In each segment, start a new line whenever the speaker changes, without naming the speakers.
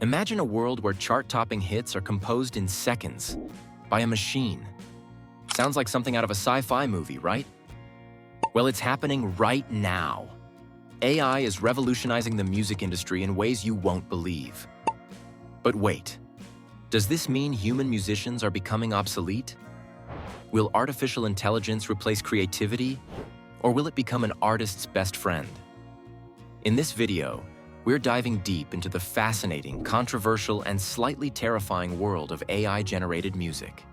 Imagine a world where chart-topping hits are composed in seconds by a machine. Sounds like something out of a sci-fi movie, right? Well, it's happening right now. AI is revolutionizing the music industry in ways you won't believe. But wait, does this mean human musicians are becoming obsolete? Will artificial intelligence replace creativity, or will it become an artist's best friend? In this video, we're diving deep into the fascinating, controversial, and slightly terrifying world of AI-generated music.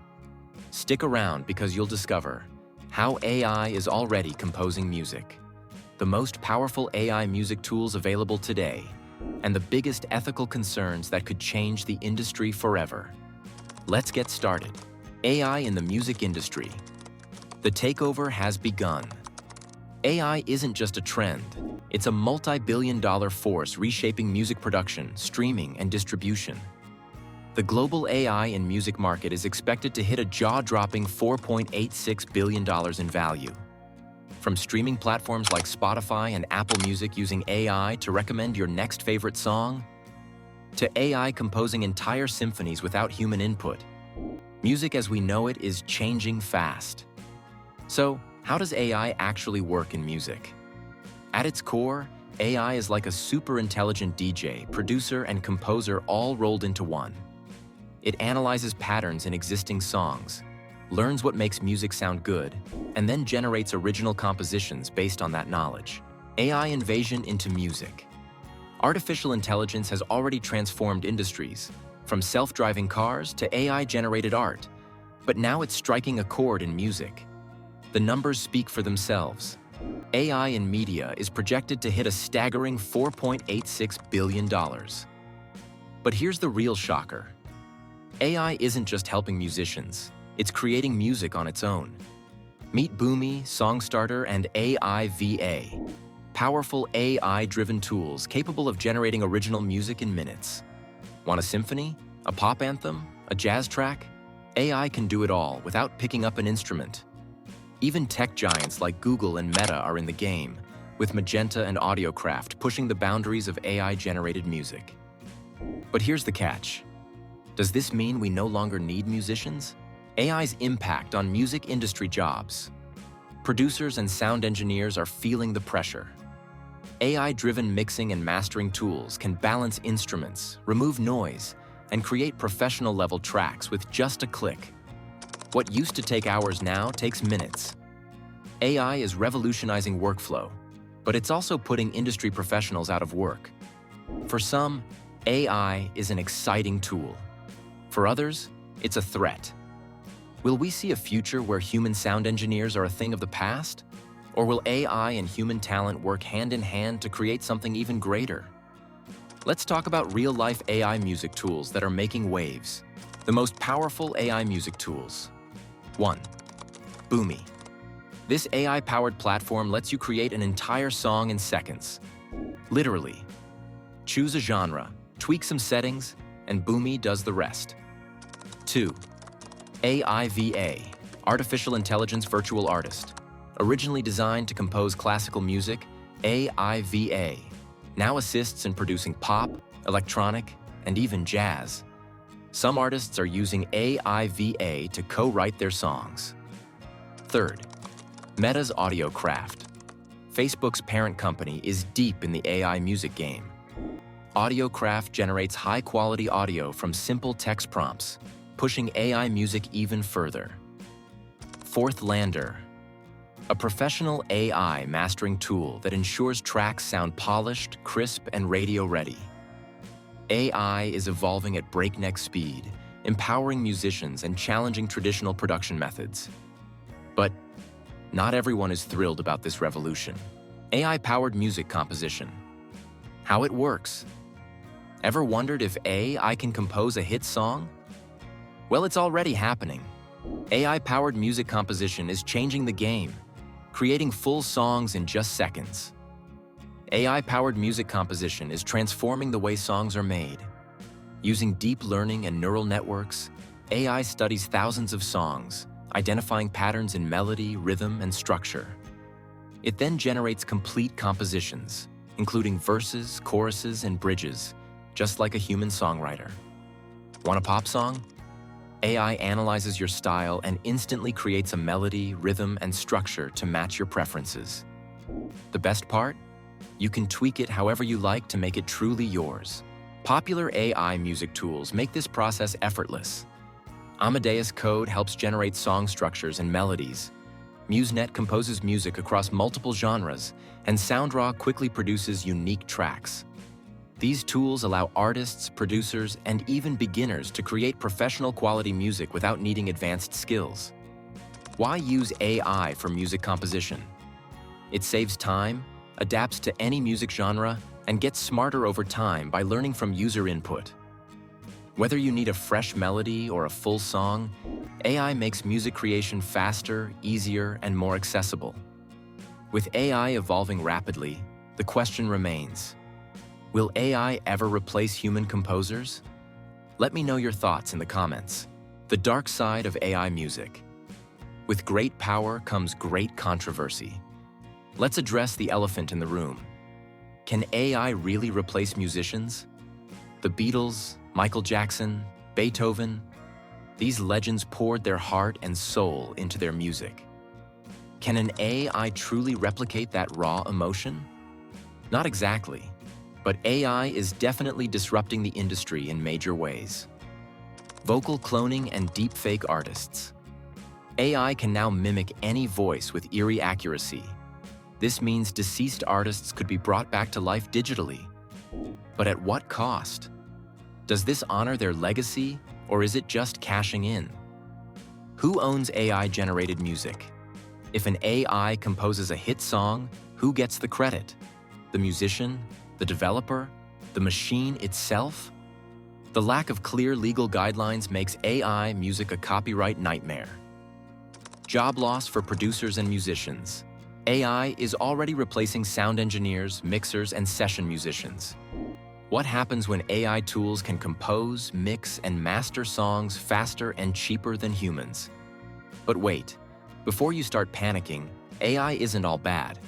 Stick around because you'll discover how AI is already composing music, the most powerful AI music tools available today, and the biggest ethical concerns that could change the industry forever. Let's get started. AI in the music industry. The takeover has begun. AI isn't just a trend, it's a multi-billion-dollar force reshaping music production, streaming, and distribution. The global AI in music market is expected to hit a jaw-dropping $4.86 billion in value. From streaming platforms like Spotify and Apple Music using AI to recommend your next favorite song, to AI composing entire symphonies without human input, music as we know it is changing fast. So, how does AI actually work in music? At its core, AI is like a super intelligent DJ, producer, and composer all rolled into one. It analyzes patterns in existing songs, learns what makes music sound good, and then generates original compositions based on that knowledge. AI invasion into music. Artificial intelligence has already transformed industries, from self-driving cars to AI-generated art, but now it's striking a chord in music. The numbers speak for themselves. AI in media is projected to hit a staggering $4.86 billion. But here's the real shocker. AI isn't just helping musicians, it's creating music on its own. Meet Boomy, Songstarter, and AI-VA, powerful AI-driven tools capable of generating original music in minutes. Want a symphony? A pop anthem? A jazz track? AI can do it all without picking up an instrument. Even tech giants like Google and Meta are in the game, with Magenta and Audiocraft pushing the boundaries of AI-generated music. But here's the catch. Does this mean we no longer need musicians? AI's impact on music industry jobs. Producers and sound engineers are feeling the pressure. AI-driven mixing and mastering tools can balance instruments, remove noise, and create professional-level tracks with just a click. What used to take hours now takes minutes. AI is revolutionizing workflow, but it's also putting industry professionals out of work. For some, AI is an exciting tool. For others, it's a threat. Will we see a future where human sound engineers are a thing of the past? Or will AI and human talent work hand in hand to create something even greater? Let's talk about real-life AI music tools that are making waves. The most powerful AI music tools. 1. Boomy. This AI-powered platform lets you create an entire song in seconds. Literally. Choose a genre, tweak some settings, and Boomy does the rest. 2. AI-VA, Artificial Intelligence Virtual Artist. Originally designed to compose classical music, AI-VA now assists in producing pop, electronic, and even jazz. Some artists are using AI-VA to co-write their songs. 3rd, Meta's Audiocraft. Facebook's parent company is deep in the AI music game. Audiocraft generates high-quality audio from simple text prompts, pushing AI music even further. 4th, Lander, a professional AI mastering tool that ensures tracks sound polished, crisp, and radio-ready. AI is evolving at breakneck speed, empowering musicians and challenging traditional production methods. But not everyone is thrilled about this revolution. AI-powered music composition. How it works. Ever wondered if AI can compose a hit song? Well, it's already happening. AI-powered music composition is changing the game, creating full songs in just seconds. AI-powered music composition is transforming the way songs are made. Using deep learning and neural networks, AI studies thousands of songs, identifying patterns in melody, rhythm, and structure. It then generates complete compositions, including verses, choruses, and bridges, just like a human songwriter. Want a pop song? AI analyzes your style and instantly creates a melody, rhythm, and structure to match your preferences. The best part? You can tweak it however you like to make it truly yours. Popular AI music tools make this process effortless. Amadeus Code helps generate song structures and melodies. MuseNet composes music across multiple genres, and SoundRaw quickly produces unique tracks. These tools allow artists, producers, and even beginners to create professional quality music without needing advanced skills. Why use AI for music composition? It saves time, adapts to any music genre, and gets smarter over time by learning from user input. Whether you need a fresh melody or a full song, AI makes music creation faster, easier, and more accessible. With AI evolving rapidly, the question remains, will AI ever replace human composers? Let me know your thoughts in the comments. The dark side of AI music. With great power comes great controversy. Let's address the elephant in the room. Can AI really replace musicians? The Beatles, Michael Jackson, Beethoven, these legends poured their heart and soul into their music. Can an AI truly replicate that raw emotion? Not exactly, but AI is definitely disrupting the industry in major ways. Vocal cloning and deepfake artists. AI can now mimic any voice with eerie accuracy. This means deceased artists could be brought back to life digitally. But at what cost? Does this honor their legacy, or is it just cashing in? Who owns AI-generated music? If an AI composes a hit song, who gets the credit? The musician? The developer? The machine itself? The lack of clear legal guidelines makes AI music a copyright nightmare. Job loss for producers and musicians. AI is already replacing sound engineers, mixers, and session musicians. What happens when AI tools can compose, mix, and master songs faster and cheaper than humans? But wait, before you start panicking, AI isn't all bad.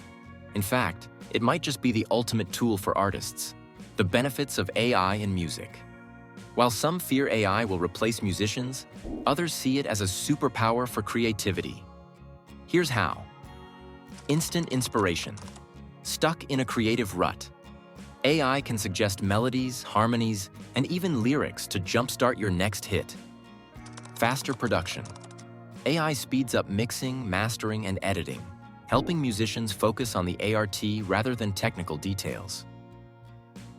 In fact, it might just be the ultimate tool for artists. The benefits of AI in music. While some fear AI will replace musicians, others see it as a superpower for creativity. Here's how. Instant inspiration. Stuck in a creative rut. AI can suggest melodies, harmonies, and even lyrics to jumpstart your next hit. Faster production. AI speeds up mixing, mastering, and editing, helping musicians focus on the ART rather than technical details.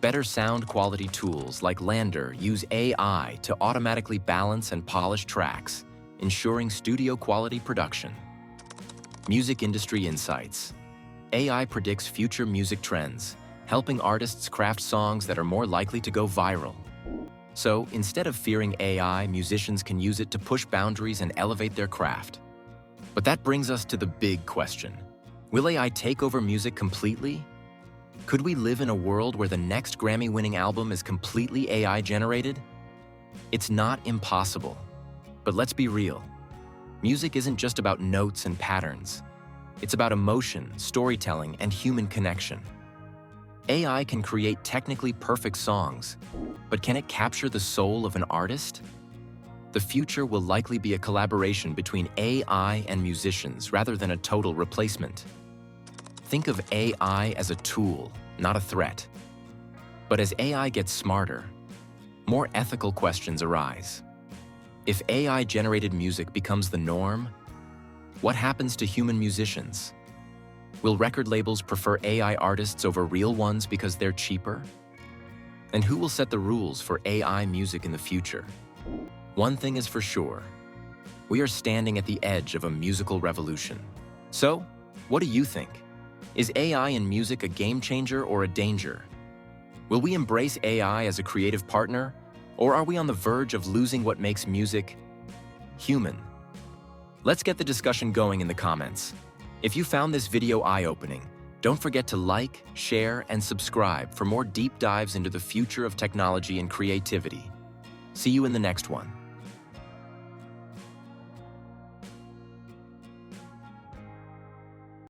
Better sound quality tools like Lander use AI to automatically balance and polish tracks, ensuring studio quality production. Music industry insights. AI predicts future music trends, helping artists craft songs that are more likely to go viral. So, instead of fearing AI, musicians can use it to push boundaries and elevate their craft. But that brings us to the big question. Will AI take over music completely? Could we live in a world where the next Grammy-winning album is completely AI-generated? It's not impossible. But let's be real. Music isn't just about notes and patterns. It's about emotion, storytelling, and human connection. AI can create technically perfect songs, but can it capture the soul of an artist? The future will likely be a collaboration between AI and musicians rather than a total replacement. Think of AI as a tool, not a threat. But as AI gets smarter, more ethical questions arise. If AI-generated music becomes the norm, what happens to human musicians? Will record labels prefer AI artists over real ones because they're cheaper? And who will set the rules for AI music in the future? One thing is for sure. We are standing at the edge of a musical revolution. So, what do you think? Is AI in music a game changer or a danger? Will we embrace AI as a creative partner, or are we on the verge of losing what makes music human? Let's get the discussion going in the comments. If you found this video eye-opening, don't forget to like, share, and subscribe for more deep dives into the future of technology and creativity. See you in the next one.